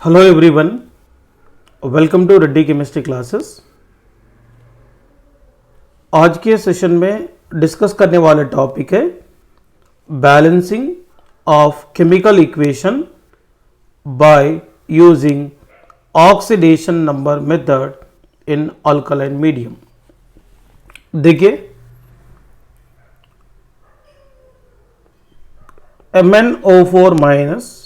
Hello everyone, welcome to Reddy chemistry classes. आज के session में डिस्कस करने वाला टॉपिक है balancing of chemical equation by using oxidation number method in alkaline medium. देखिए, MnO4 minus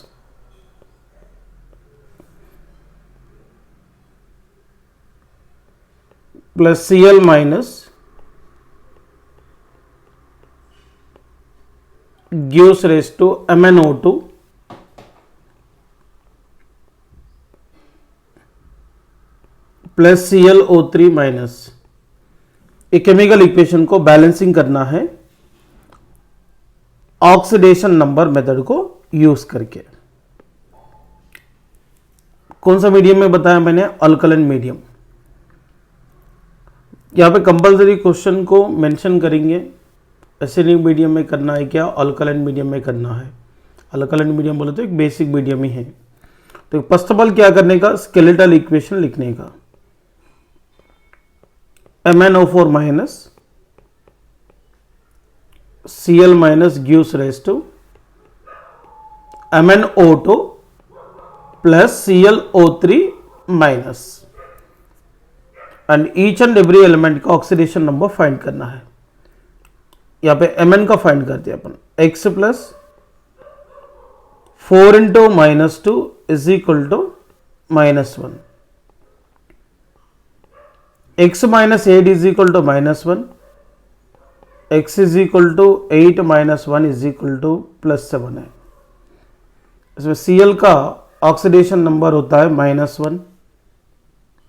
plus Cl minus gives rise to MnO2 plus ClO3 minus. ये chemical equation को balancing करना है ऑक्सीडेशन नंबर मेथड को use करके। कौन सा medium में बताया मैंने? Alkaline medium. यहाँ पे कंपलसरी क्वेश्चन को मेंशन करेंगे। एसिडिक मीडियम में करना है क्या, अल्कलाइन मीडियम में करना है? अल्कलाइन मीडियम बोले तो एक बेसिक मीडियम ही है। तो फर्स्ट ऑफ ऑल क्या करने का, स्केलेटल इक्वेशन लिखने का। MnO4 minus Cl minus gives rise to MnO2 plus ClO3 minus and each and every element का ऑक्सीडेशन नंबर फाइंड करना है। यहाँ पे Mn का फाइंड करते हैं अपन। x plus 4 into minus 2 is equal to -1। x minus 8 is equal to -1। x is equal to 8 minus 1 is equal to +7 है। इसमें Cl का ऑक्सीडेशन नंबर होता है -1,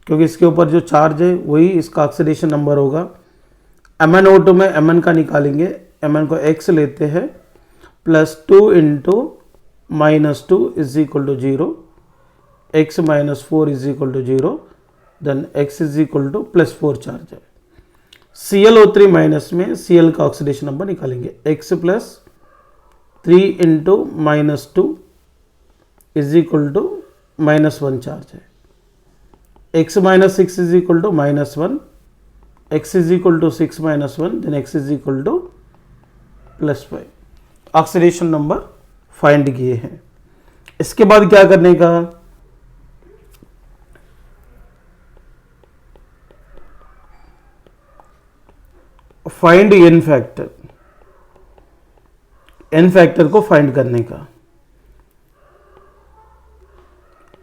क्योंकि इसके ऊपर जो चार्ज है वही इसका ऑक्सीडेशन नंबर होगा। MnO2 में Mn का निकालेंगे। Mn को x लेते हैं, plus 2 into -2 is equal to 0, x minus 4 is equal to 0, then x is equal to +4 charge है। ClO3 माइनस में Cl का ऑक्सीडेशन नंबर निकालेंगे। x plus 3 into -2 is equal to -1 charge है। x minus 6 is equal to -1, x is equal to 6 minus 1, then x is equal to +5। Oxidation number find किए हैं। इसके बाद क्या करने का, find n factor. n factor को फाइंड करने का।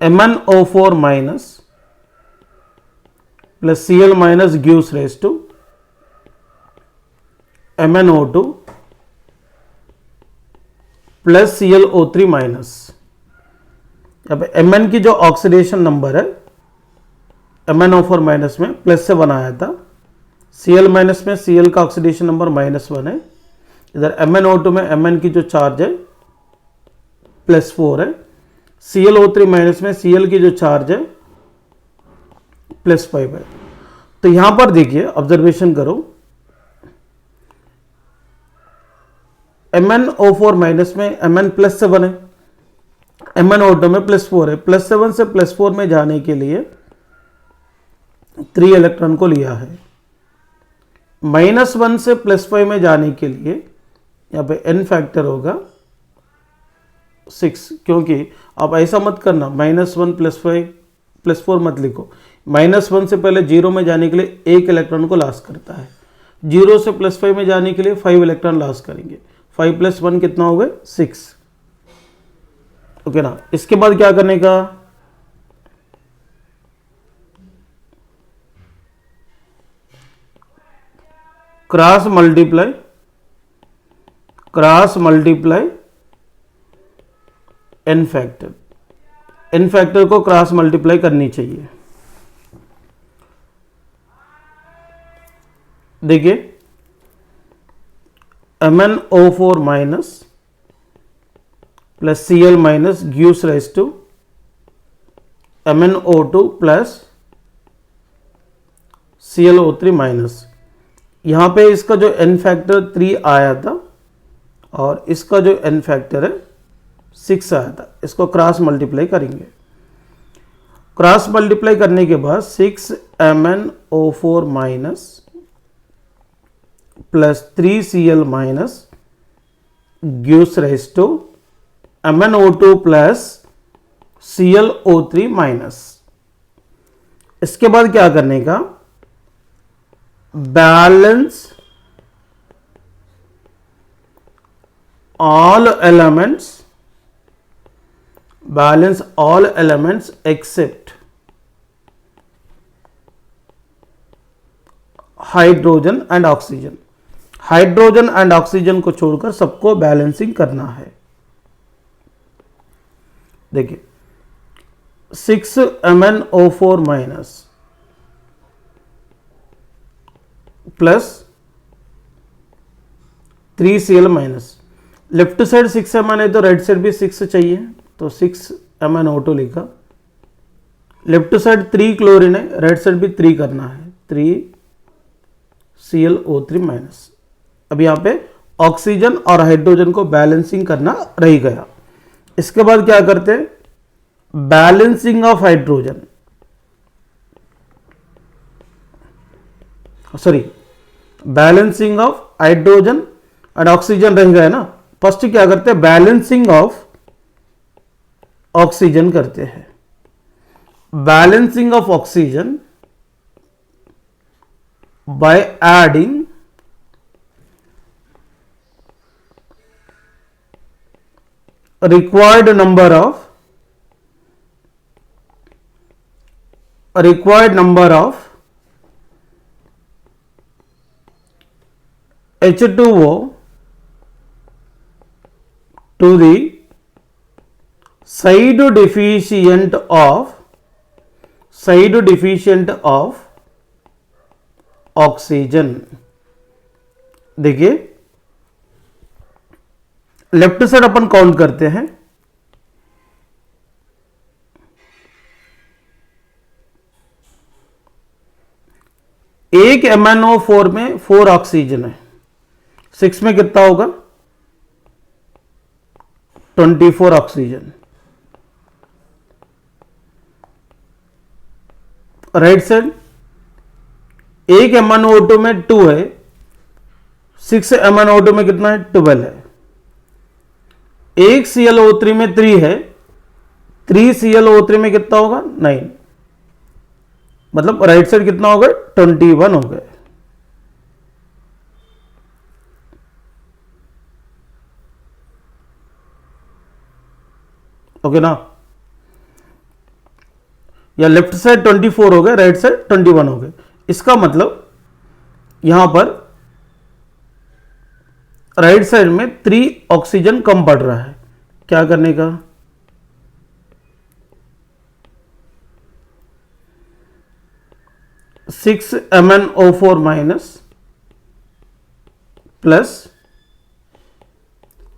MnO4 minus plus Cl minus gives rise to MnO2 plus ClO3 minus. यहाँ पे Mn की जो ऑक्सीडेशन नंबर है MnO4 माइनस में प्लस से बनाया था। Cl माइनस में Cl का ऑक्सीडेशन नंबर -1 है। इधर MnO2 में Mn की जो चार्ज है +4 है। ClO3 माइनस में Cl की जो चार्ज है +5 है। तो यहां पर देखिए, ऑब्जर्वेशन करो, MnO4 माइनस में Mn +7 है, MnO2 में +4 है। +7 से +4 में जाने के लिए 3 इलेक्ट्रॉन को लिया है। -1 से +5 में जाने के लिए यहाँ पे n फैक्टर होगा 6, क्योंकि आप ऐसा मत करना -1 +5 +4 मत लिखो। -1 से पहले 0 में जाने के लिए 1 इलेक्ट्रॉन को लॉस करता है। 0 से +5 में जाने के लिए 5 इलेक्ट्रॉन लॉस करेंगे। 5 + 1 कितना हो गए? 6। ओके ना। इसके बाद क्या करने का, cross multiply n factor. n factor को क्रॉस मल्टीप्लाई करनी चाहिए। देखिए, MnO4 minus plus Cl minus gives rise to MnO2 plus ClO3 minus. यहाँ पे इसका जो n फैक्टर 3 आया था और इसका जो n फैक्टर है 6 आया था, इसको क्रॉस मल्टीप्लाई करेंगे। क्रॉस मल्टीप्लाई करने के बाद 6MnO4 minus plus 3Cl minus gives rise to MnO2 plus ClO3 minus. इसके बाद क्या करने का, balance all elements except hydrogen and oxygen. Hydrogen and oxygen को छोड़कर सबको बैलेंसिंग करना है। देखिए 6MnO4 minus plus 3Cl minus. Left side 6Mn है तो राइट साइड भी 6 चाहिए, तो 6MnO2 लिखा। लेफ्ट साइड 3 क्लोरीन है, राइट साइड भी 3 करना है, 3ClO3 माइनस। अब यहाँ पे ऑक्सीजन और हाइड्रोजन को बैलेंसिंग करना रह गया। इसके बाद क्या करते हैं, balancing of hydrogen, sorry balancing of hydrogen and oxygen रह गया ना। फर्स्ट क्या करते हैं, बैलेंसिंग ऑफ ऑक्सीजन करते हैं। Balancing of oxygen by adding required number of H2O to the side deficient of oxygen. देखिए लेफ्ट साइड अपन काउंट करते हैं, एक MnO4 में 4 ऑक्सीजन है, 6 में कितना होगा 24 ऑक्सीजन। राइट साइड एक MnO2 में 2 है, 6 MnO2 में कितना है 12 है। एक ClO3 में 3 है, 3 ClO3 में कितना होगा 9, मतलब राइट साइड कितना हो गया 21 हो गए। ओके ना, या लेफ्ट साइड 24 हो गए, राइट साइड 21 हो गए। इसका मतलब यहां पर राइट साइड में 3 ऑक्सीजन कम पड़ रहा है। क्या करने का, six MnO4 minus plus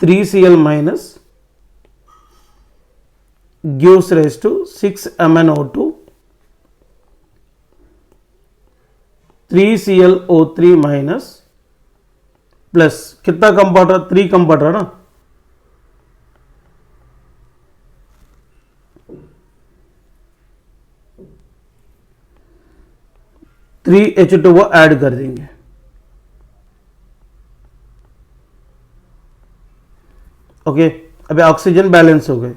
3Cl minus gives rise to 6MnO2 3ClO3 minus plus कितना कम पड़ रहा, 3 कम पड़ रहा ना, H2O ऐड कर देंगे। ओके, अभी ऑक्सीजन बैलेंस हो गए।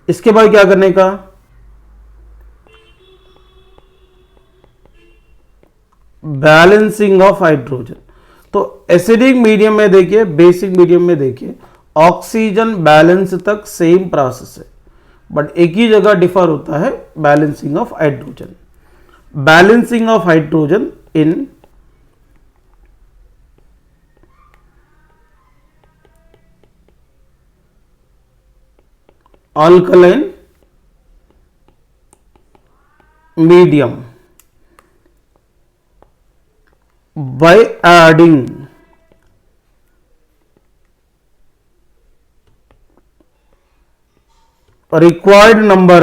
इसके बाद क्या करने का, बैलेंसिंग ऑफ हाइड्रोजन। तो एसिडिक मीडियम में देखिए, बेसिक मीडियम में देखिए, ऑक्सीजन बैलेंस तक सेम प्रोसेस है, बट एक ही जगह डिफर होता है, balancing of hydrogen. Balancing of hydrogen in alkaline medium by adding required number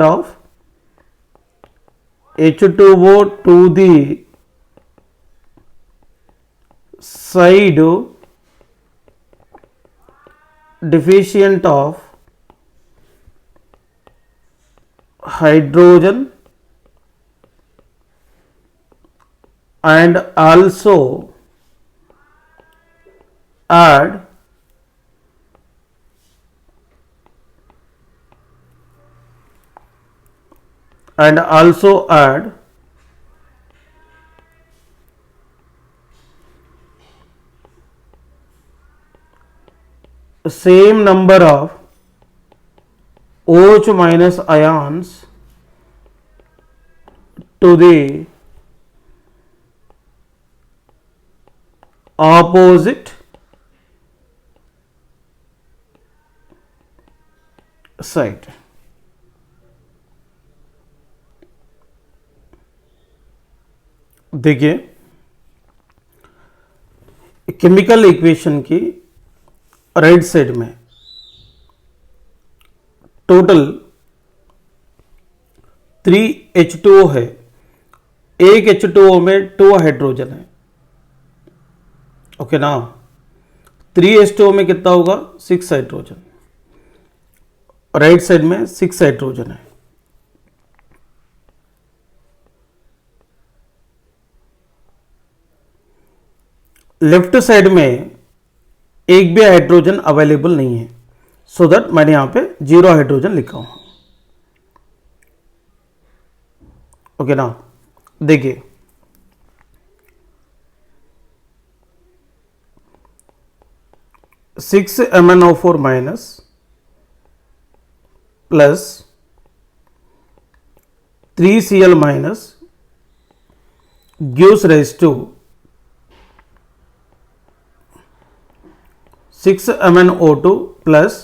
of H2O to the side deficient of hydrogen and also add same number of OH minus ions to the opposite side. देखिए chemical equation की right side में total 3H2O है, एक H2O में 2 hydrogen है, okay ना। 3H2O में कितना होगा? 6 हाइड्रोजन, राइट साइड में 6 हाइड्रोजन है। लेफ्ट साइड में एक भी हाइड्रोजन अवेलेबल नहीं है, सो दैट मैंने यहां पे 0 हाइड्रोजन लिखा हूं, ओके ना। देखिए six MnO4 minus plus 3Cl minus gives rise to 6MnO2 plus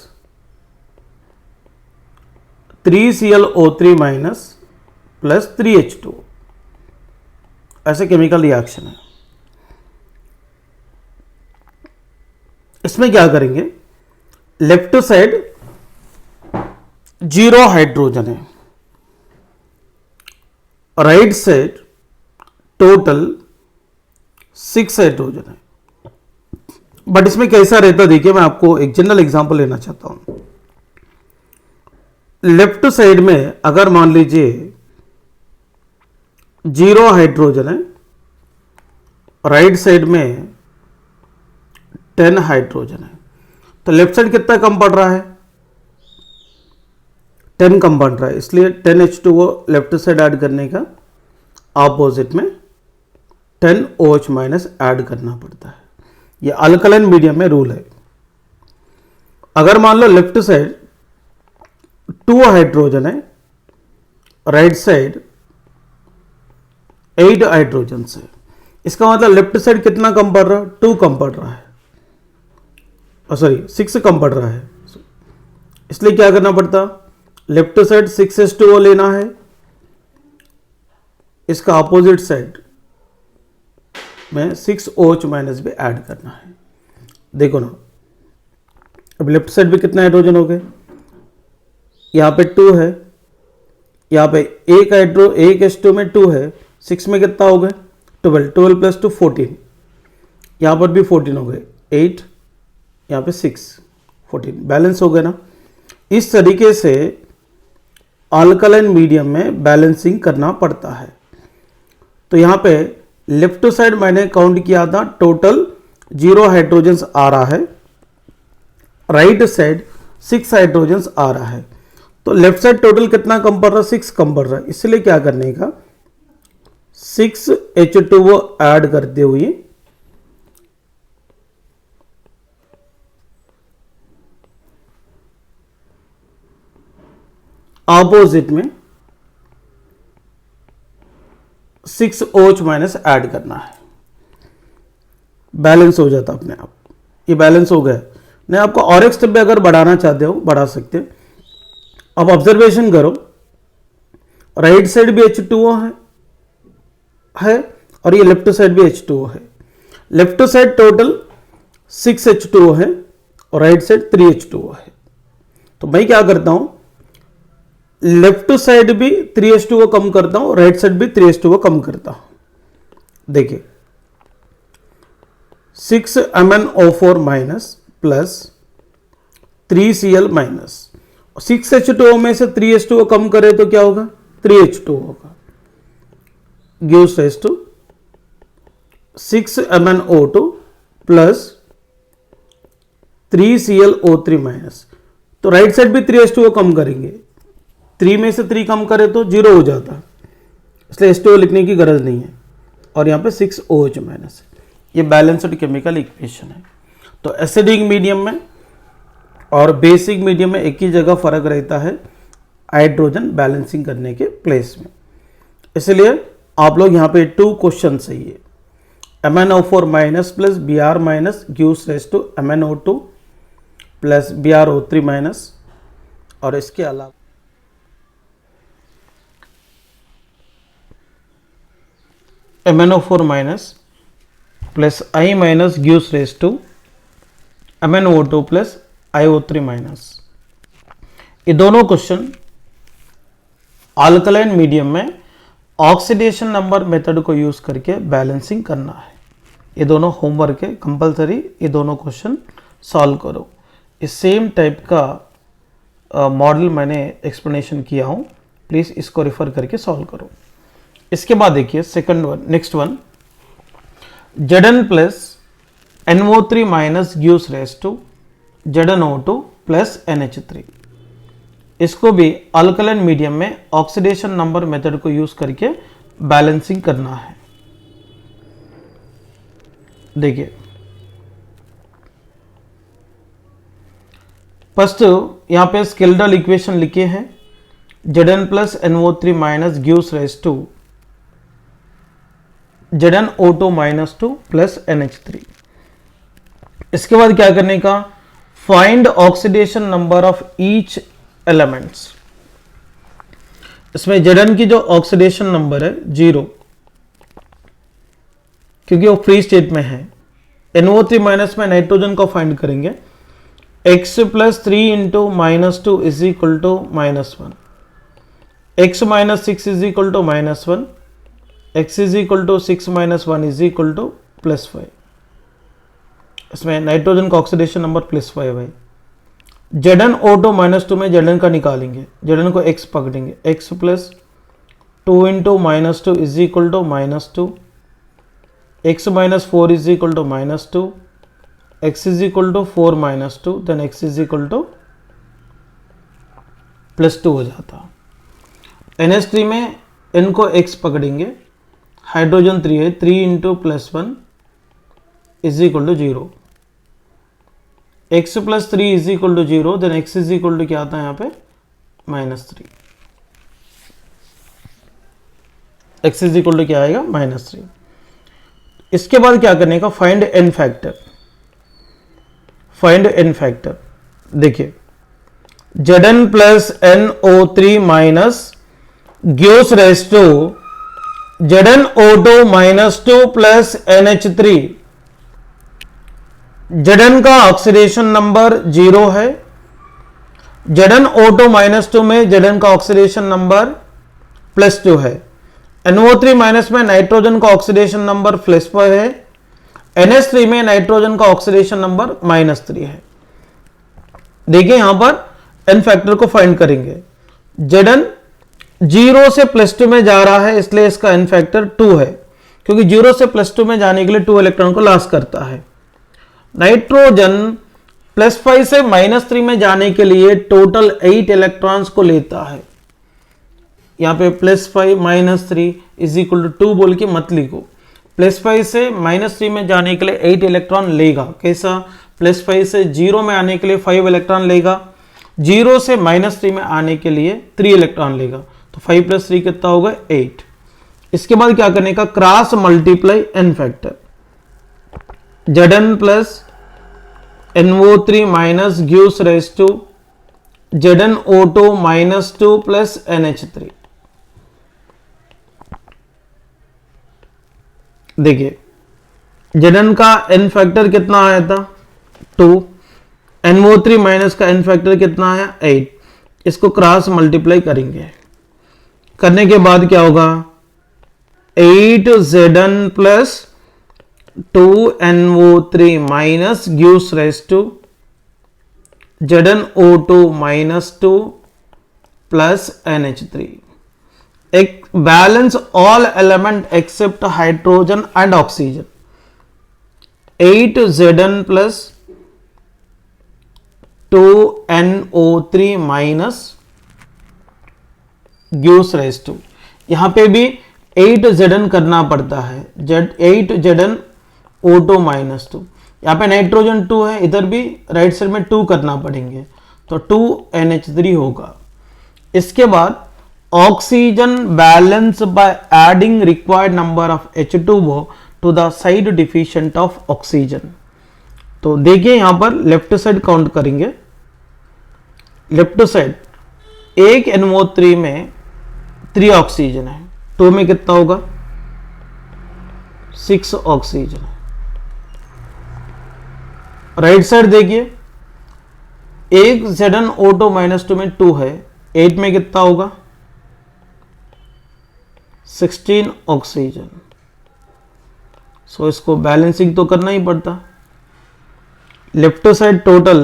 3ClO3 minus plus 3H2। ऐसे केमिकल रिएक्शन है। इसमें क्या करेंगे? लेफ्ट साइड 0 हाइड्रोजन है, राइट साइड टोटल 6 हाइड्रोजन है। बट इसमें कैसा रहता देखिए, मैं आपको एक जनरल एग्जांपल लेना चाहता हूं। लेफ्ट साइड में अगर मान लीजिए 0 हाइड्रोजन है, राइट साइड में 10 हाइड्रोजन है, तो लेफ्ट साइड कितना कम पड़ रहा है? 10 कम पड़ रहा है, इसलिए 10H2O लेफ्ट साइड ऐड करने का ऑपोजिट में 10OH माइनस ऐड करना पड़ता है। ये अल्कलाइन मीडियम में रूल है। अगर मान लो लेफ्ट साइड 2 हाइड्रोजन है, राइट साइड 8 हाइड्रोजन है, इसका मतलब लेफ्ट साइड कितना कम पड़ रहा है? 2 कम पड़ रहा है, सॉरी 6 कम पड़ रहा है। इसलिए क्या करना पड़ता? लेफ्ट साइड 6H2O लेना है, इसका अपोजिट साइड में 6OH माइनस भी ऐड करना है। देखो ना, अब लेफ्ट साइड पे कितना हाइड्रोजन हो गए? यहां पे 2 है, यहां पे एक H2 में 2 है, 6 में कितना हो गए? 12 प्लस 2 14, यहां पर भी 14 हो गए, 8 यहां पे 6 14, बैलेंस हो गए ना। इस तरीके से अल्कलाइन मीडियम में बैलेंसिंग करना पड़ता है। तो यहां पे लेफ्ट साइड मैंने काउंट किया था, टोटल 0 हाइड्रोजन्स आ रहा है, राइट साइड 6 हाइड्रोजन्स आ रहा है। तो लेफ्ट साइड टोटल कितना कम पड़ रहा है? 6 कम पड़ रहा है। इसलिए क्या करने का? 6H2O ऐड करते हुए ऑपोजिट में 6OH माइनस ऐड करना है, बैलेंस हो जाता अपने आप। ये बैलेंस हो गया। नहीं, आपको और एक स्टेप भी अगर बढ़ाना चाहते हो बढ़ा सकते हो। अब ऑब्जर्वेशन करो, राइट साइड भी H2O है और ये लेफ्ट साइड भी H2O है। लेफ्ट साइड टोटल 6H2O है और राइट साइड 3H2O है। तो मैं क्या करता हूं, लेफ्ट साइड भी 3H2O कम करता हूं, राइट साइड भी 3H2O कम करता हूं। देखिए 6MnO4 minus plus 3Cl minus, 6H2O में से 3H2O कम करे तो क्या होगा, 3H2O होगा, gives rise to 6MnO2 plus 3ClO3 minus. तो राइट साइड भी 3H2O कम करेंगे, 3 में से 3 कम करे तो 0 हो जाता, इसलिए H2O लिखने की गरज नहीं है, और यहाँ पे 6OH माइनस। ये बैलेंस्ड केमिकल इक्वेशन है। तो एसिडिक मीडियम में और बेसिक मीडियम में एक ही जगह फर्क रहता है, हाइड्रोजन बैलेंसिंग करने के प्लेस में। इसलिए आप लोग यहाँ पे 2 क्वेश्चन सही है। MnO4 minus plus Br minus gives rise to MnO2 plus BrO3 minus, और इसके अलावा MnO4 minus plus I minus gives rise to MnO2 plus IO3 minus. ये दोनों क्वेश्चन अल्कलाइन मीडियम में ऑक्सीडेशन नंबर मेथड को use करके balancing करना है। ये दोनों होमवर्क है कंपलसरी, ये दोनों क्वेश्चन सॉल्व करो। इस सेम टाइप का मॉडल मैंने एक्सप्लेनेशन किया हूँ, प्लीज़ इसको रेफर करके सॉल्व करो। इसके बाद देखिए second one, next one, Zn plus NO3 minus gives rise to ZnO2 plus NH3। इसको भी अल्कलाइन मीडियम में ऑक्सीडेशन नंबर मेथड को यूज करके बैलेंसिंग करना है। देखिए फर्स्ट यहां पे स्केल्डल इक्वेशन लिखे हैं, Zn plus NO3 minus gives rise to ZnO2 minus 2 plus NH3। इसके बाद क्या करने का, find oxidation number of each elements. इसमें Zn की जो ऑक्सीडेशन नंबर है 0, क्योंकि वो फ्री स्टेट में है। NO3 माइनस में नाइट्रोजन को फाइंड करेंगे, x plus 3 into minus 2 is equal to -1, x minus 6 is equal to -1, x is equal to 6 minus 1 is equal to +5। इसमें नाइट्रोजन का ऑक्सीडेशन नंबर +5 है। ZnO2 माइनस 2 में Zn का निकालेंगे, Zn को x पकड़ेंगे, x plus 2 into minus 2 is equal to -2, x minus 4 is equal to -2, x is equal to 4 minus 2, then x is equal to +2 हो जाता। NH3 में n को x पकड़ेंगे, हाइड्रोजन 3 है, 3 into +1 is equal to 0, x plus 3 is equal to 0, then x is equal to क्या आता है यहाँ पे -3, x इज इक्वल टू क्या आएगा -3। इसके बाद क्या करने का, find n factor. Find n factor देखिए, Zn plus NO3 minus gives rise to ZnO2 minus 2 plus NH3। Zn का ऑक्सीडेशन नंबर 0 है, ZnO2 माइनस 2 में Zn का ऑक्सीडेशन नंबर +2 है, NO3 माइनस में नाइट्रोजन का ऑक्सीडेशन नंबर +5 है, NH3 में नाइट्रोजन का ऑक्सीडेशन नंबर -3 है। देखिए यहां पर n फैक्टर को फाइंड करेंगे, Zn 0 से +2 में जा रहा है, इसलिए इसका n फैक्टर 2 है, क्योंकि 0 से +2 में जाने के लिए 2 इलेक्ट्रॉन को लॉस करता है। नाइट्रोजन +5 से -3 में जाने के लिए टोटल 8 इलेक्ट्रॉन्स को लेता है। यहाँ पे +5 -3 इज इक्वल टू 2 बोल के मत लिखो, +5 से -3 में जाने के लिए 8 इलेक्ट्रॉन लेगा। कैसा, +5 से 0 में आने के लिए 5 इलेक्ट्रॉन लेगा, 0 से -3 में आने के लिए 3 इलेक्ट्रॉन लेगा, तो 5 + 3 कितना होगा 8। इसके बाद क्या करने का, cross multiply n factor, Zn plus NO3 minus gives rise to ZnO2 minus 2 plus NH3। देखिए Zn का n फैक्टर कितना आया था 2, NO3 माइनस का n फैक्टर कितना आया 8। इसको क्रॉस मल्टीप्लाई करेंगे, करने के बाद क्या होगा, 8Zn plus 2NO3 minus gives rise to ZnO2 -2 plus NH3. Balance all element except hydrogen and oxygen. 8Zn plus 2NO3 minus gives rise to, यहां पे भी 8Zn करना पड़ता है, 8ZnO2 -2, यहाँ पे नाइट्रोजन 2 है, इधर भी राइट साइड में 2 करना पड़ेंगे, तो 2NH3 होगा। इसके बाद oxygen balance by adding required number of H2O to the side deficient of oxygen. तो देखिए यहां पर लेफ्ट साइड काउंट करेंगे, लेफ्ट साइड एक NO3 में 3 ऑक्सीजन है, 2 में कितना होगा 6 ऑक्सीजन है। राइट साइड देखिए एक ZnO2 -2 में 2 है, 8 में कितना होगा 16 ऑक्सीजन। सो इसको बैलेंसिंग तो करना ही पड़ता। लेफ्ट साइड टोटल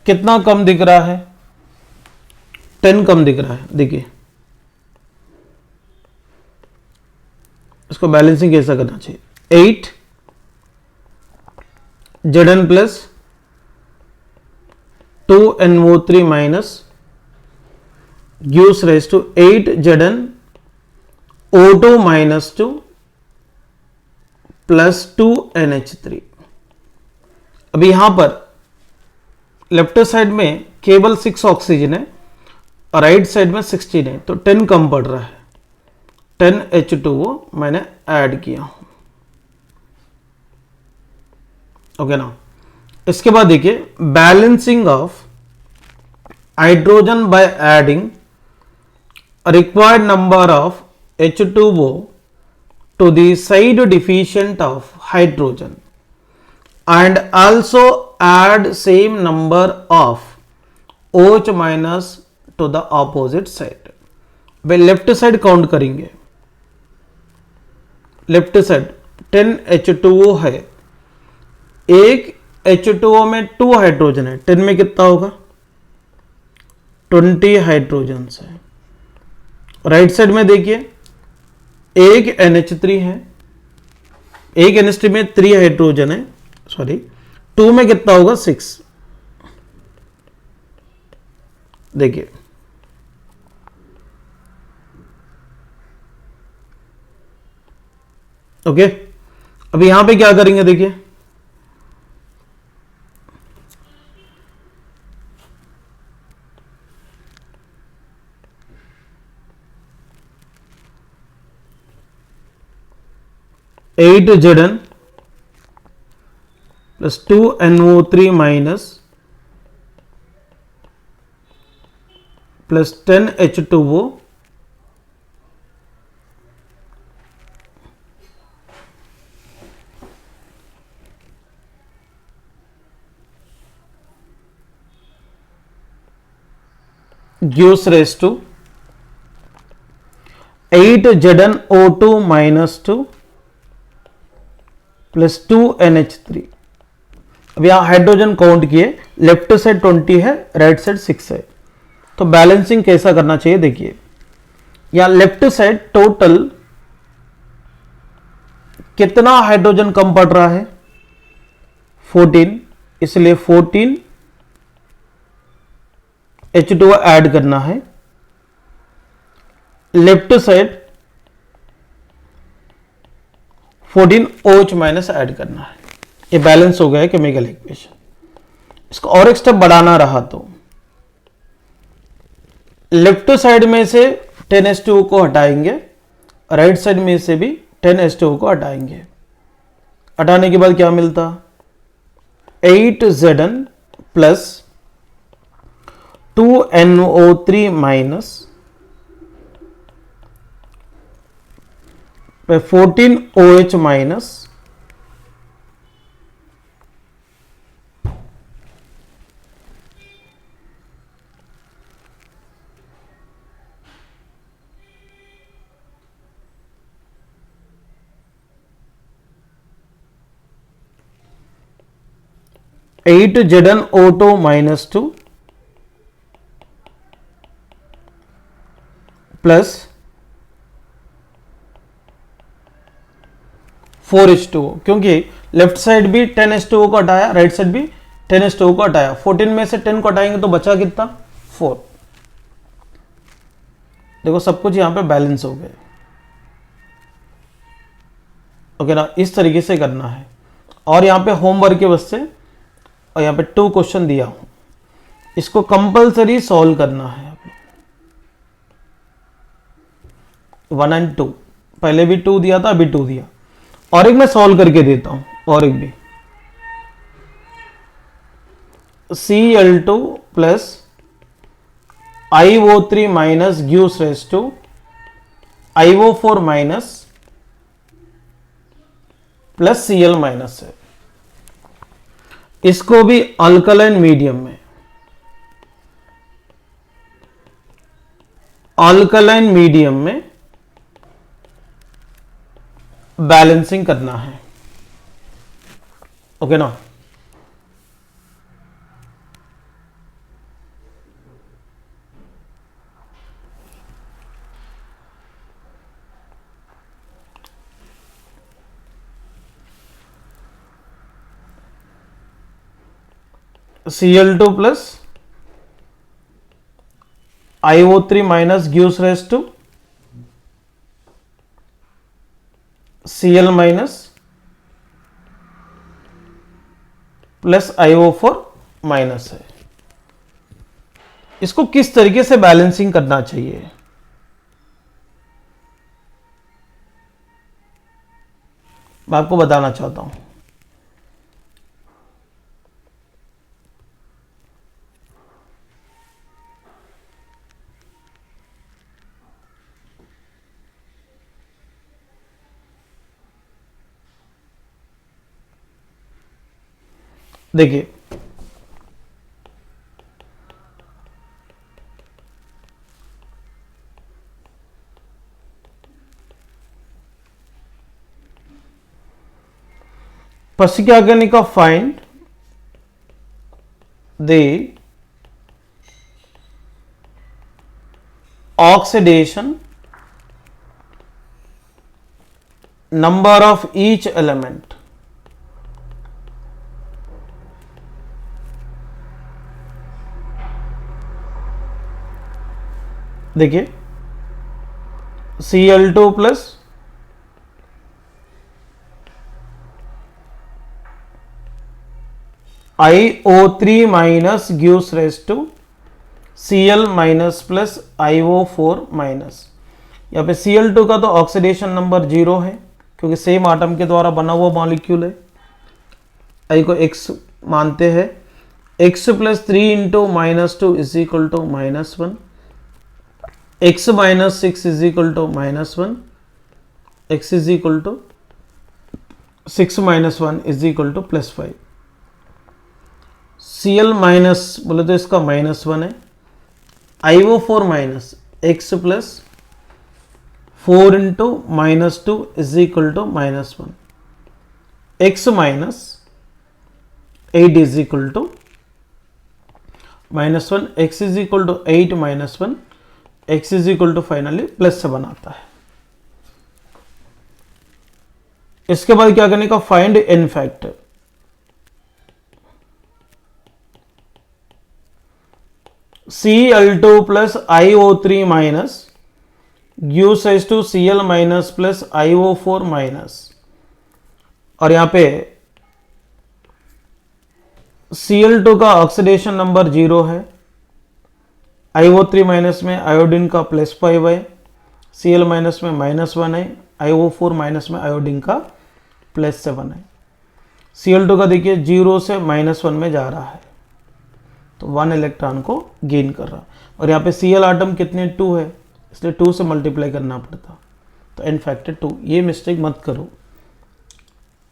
कितना कम दिख रहा है, 10 कम दिख रहा है। देखिए इसको बैलेंसिंग कैसा करना चाहिए, 8 Zn plus 2NO3 minus gives rise to 8 ZnO2 -2 plus 2NH3। अभी यहां पर लेफ्ट साइड में केवल 6 ऑक्सीजन है और राइट साइड में 16 है, तो 10 कम पड़ रहा है, 10 H2O मैंने ऐड किया हूं। ओके ना। इसके बाद देखिए balancing of hydrogen bye adding required number of H2O to the side deficient of hydrogen and also add same number of OH minus to the opposite side। Way left side count करेंगे, left side 10 H2O है, एक H2O में 2 hydrogen है, 10 में कितना होगा 20 hydrogen है। Right side में देखिए एक NH3 है, एक NH3 में 3 हाइड्रोजन है, सॉरी 2 में कितना होगा 6। देखिए ओके। अभी यहां पे क्या करेंगे, देखिए 8 Zn plus 2NO3 minus plus 10 H2O gives rise to 8 ZnO2 minus 2 plus 2NH3। अब यहां हाइड्रोजन काउंट किए, लेफ्ट साइड 20 है, राइट साइड 6 है, तो बैलेंसिंग कैसा करना चाहिए देखिए। यहां लेफ्ट साइड टोटल कितना हाइड्रोजन कम पड़ रहा है 14, इसलिए 14 H2O ऐड करना है। Left side 14 OH minus add करना है। ये बैलेंस हो गया है केमिकल इक्वेशन। इसको और एक स्टेप बढ़ाना रहा तो लेफ्ट साइड में से 10H2O को हटाएंगे, राइट साइड में से भी 10H2O को हटाएंगे। हटाने के बाद क्या मिलता 8 Zn plus 2NO3 minus 14 OH minus 8ZnO2 minus 2 plus 4H2O, क्योंकि लेफ्ट साइड भी 10H2O को हटाया, राइट साइड भी 10H2O को हटाया। 14 में से 10 को हटाएंगे तो बचा कितना? 4। देखो सब कुछ यहां पे बैलेंस हो गए। ओके ना, इस तरीके से करना है। और यहां पे होमवर्क के वास्ते और यहां पे 2 क्वेश्चन दिया हूं, इसको कंपलसरी सॉल्व करना है आप लोग। 1 और 2, पहले भी 2 दिया था, अभी 2 दिया। और एक मैं सॉल्व करके देता हूं, और एक भी। Cl2 plus IO3 minus gives rise to IO4 minus plus Cl minus है। इसको भी अल्कलाइन मीडियम में, अल्कलाइन मीडियम में बैलेंसिंग करना है। ओके ना। Cl2 plus IO3 minus gives rise to Cl minus plus IO4 minus है। इसको किस तरीके से बैलेंसिंग करना चाहिए, मैं आपको बताना चाहता हूं। देखिए, फर्स्ट क्या करने का, find the oxidation number of each element. देखिए, Cl2 plus IO3 minus gives rise to Cl minus plus IO4 minus. यहाँ पे Cl2 का तो ऑक्सीडेशन नंबर 0 है, क्योंकि सेम आटम के द्वारा बना हुआ मॉलिक्यूल है। I को x मानते हैं। x plus 3 into minus 2 is equal to -1, x minus 6 is equal to -1, x is equal to 6 minus 1 is equal to +5। Cl minus बोले तो इसका -1 है। IO4 minus x plus 4 into -2 is equal to -1, x minus 8 is equal to -1, x is equal to 8 minus 1, x is equal to finally +7 आता है। इसके बाद क्या करने का, find n factor. Cl2 plus IO3 minus gives rise to Cl minus plus IO4 minus. और यहां पे Cl2 का ऑक्सीडेशन नंबर 0 है, IO3 माइनस में आयोडीन का +5 है, Cl माइनस में -1 है, IO4 माइनस में आयोडीन का +7 है। Cl2 का देखिए 0 से -1 में जा रहा है, तो 1 इलेक्ट्रॉन को गेन कर रहा। और यहाँ पे Cl आटम कितने, 2 है, इसलिए 2 से मल्टीप्लाई करना पड़ता, तो n फैक्टर 2। ये मिस्टेक मत करो।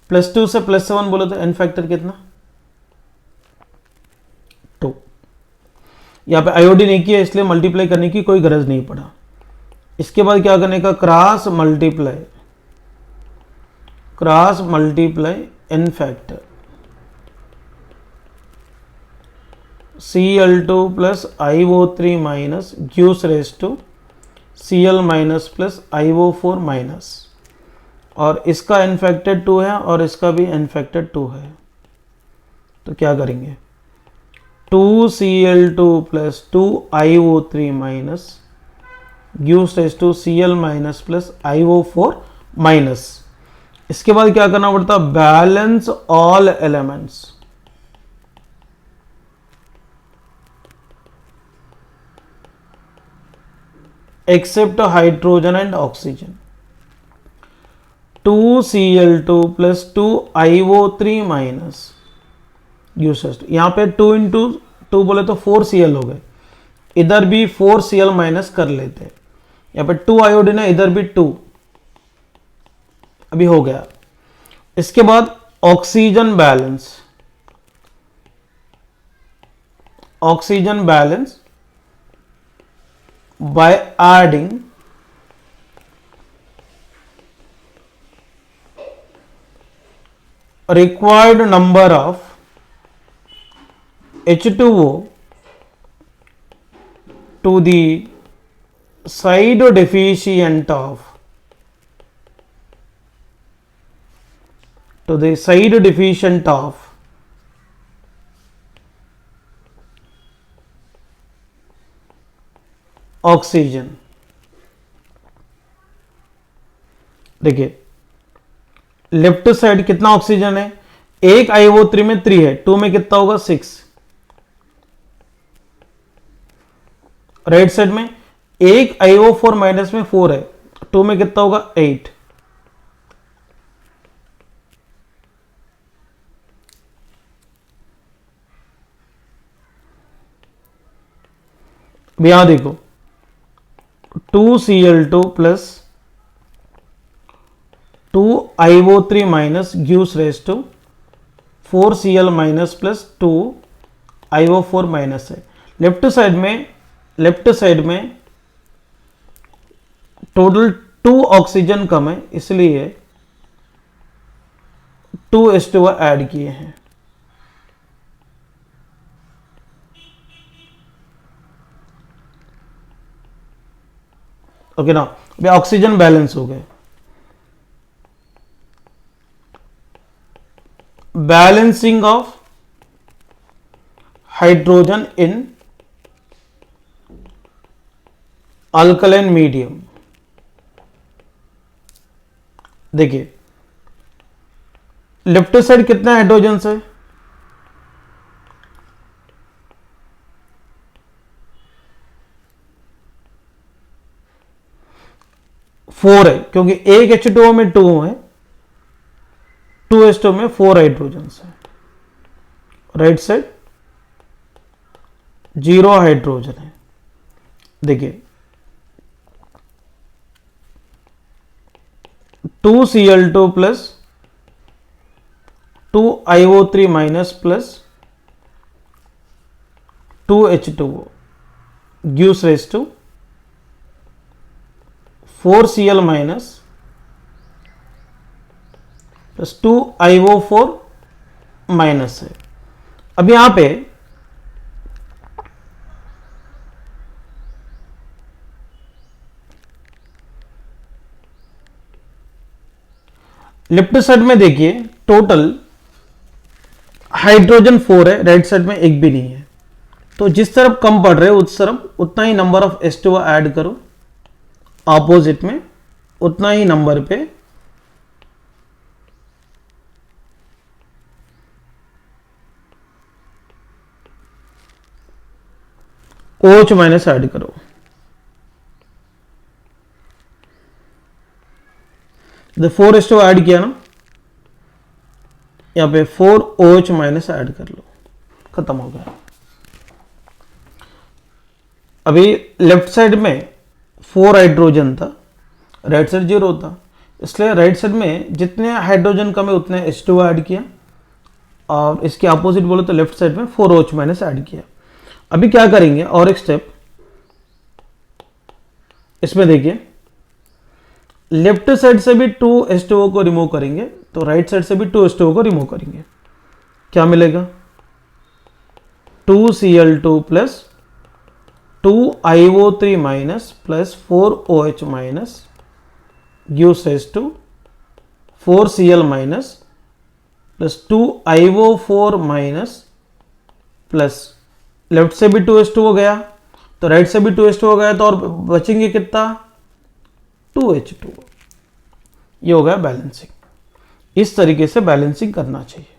+2 से +7 बोले तो n फैक्टर कितना, 2। यहाँ पे आयोडीन एक ही है, इसलिए मल्टीप्लाई करने की कोई गरज नहीं पड़ा। इसके बाद क्या करने का, cross multiply n factor. Cl2 plus IO3 minus gives rise to Cl minus plus IO4 minus, और इसका इन्फेक्टेड 2 है और इसका भी इन्फेक्टेड 2 है, तो क्या करेंगे 2Cl2 plus 2IO3 minus gives rise to Cl minus plus IO4 minus. इसके बाद क्या करना पड़ता, balance all elements, except hydrogen and oxygen। 2Cl2 plus 2IO3 minus uses, यहां पे 2 इंटू 2 बोले तो 4Cl हो गए, इधर भी 4Cl माइनस कर लेते हैं, यहां पे 2 आयोडीन है, इधर भी 2, अभी हो गया। इसके बाद oxygen balance, oxygen balance by adding required number of H2O to the side deficient of oxygen. देखिए लेफ्ट साइड कितना ऑक्सीजन है, एक IO3 में 3 है, 2 में कितना होगा 6, राइट साइड में एक IO4 माइनस में 4 है, 2 में कितना होगा 8, यहां देखो 2Cl2 plus 2IO3 minus gives rise to 4Cl minus plus 2IO4 minus है। लेफ्ट साइड में टोटल 2 ऑक्सीजन कम है, इसलिए 2 H2O ऐड किए हैं। ओके ना, अभी ऑक्सीजन बैलेंस हो गए। Balancing of hydrogen in alkaline medium, देखिए लेफ्ट साइड कितना हाइड्रोजन है, 4 है, क्योंकि एक H2O में 2 है, 2 H2O में 4 हाइड्रोजन है, राइट साइड 0 हाइड्रोजन है। देखिए 2Cl2 plus 2IO3 minus plus 2H2O gives rise to 4Cl minus plus 2IO4 minus है। अब यहां पे लेफ्ट साइड में देखिए टोटल हाइड्रोजन 4 है, राइट साइड में एक भी नहीं है, तो जिस तरफ कम पड़ रहे हो उस तरफ उतना ही नंबर ऑफ H2O ऐड करो, ऑपोजिट में उतना ही नंबर पे OH माइनस ऐड करो। तो 4 H2O ऐड किया ना, यहां पे 4 OH माइनस ऐड कर लो, खत्म हो गया। अभी लेफ्ट साइड में 4 हाइड्रोजन था, राइट साइड 0 था, इसलिए राइट साइड में जितने हाइड्रोजन कम है उतने H2O ऐड किया, और इसके अपोजिट बोले तो लेफ्ट साइड में 4 OH माइनस ऐड किया। अभी क्या करेंगे और एक स्टेप, इसमें देखिए लेफ्ट साइड से भी 2 H2O को रिमूव करेंगे तो राइट साइड से भी 2 H2O को रिमूव करेंगे, क्या मिलेगा 2Cl2 plus 2IO3 minus plus 4OH minus gives us to 4Cl minus plus 2IO4 minus plus left से भी 2H2 हो गया तो राइट से भी 2H2 हो गया, तो और बचेंगे कितना 2H2। ये हो गया बैलेंसिंग। इस तरीके से बैलेंसिंग करना चाहिए।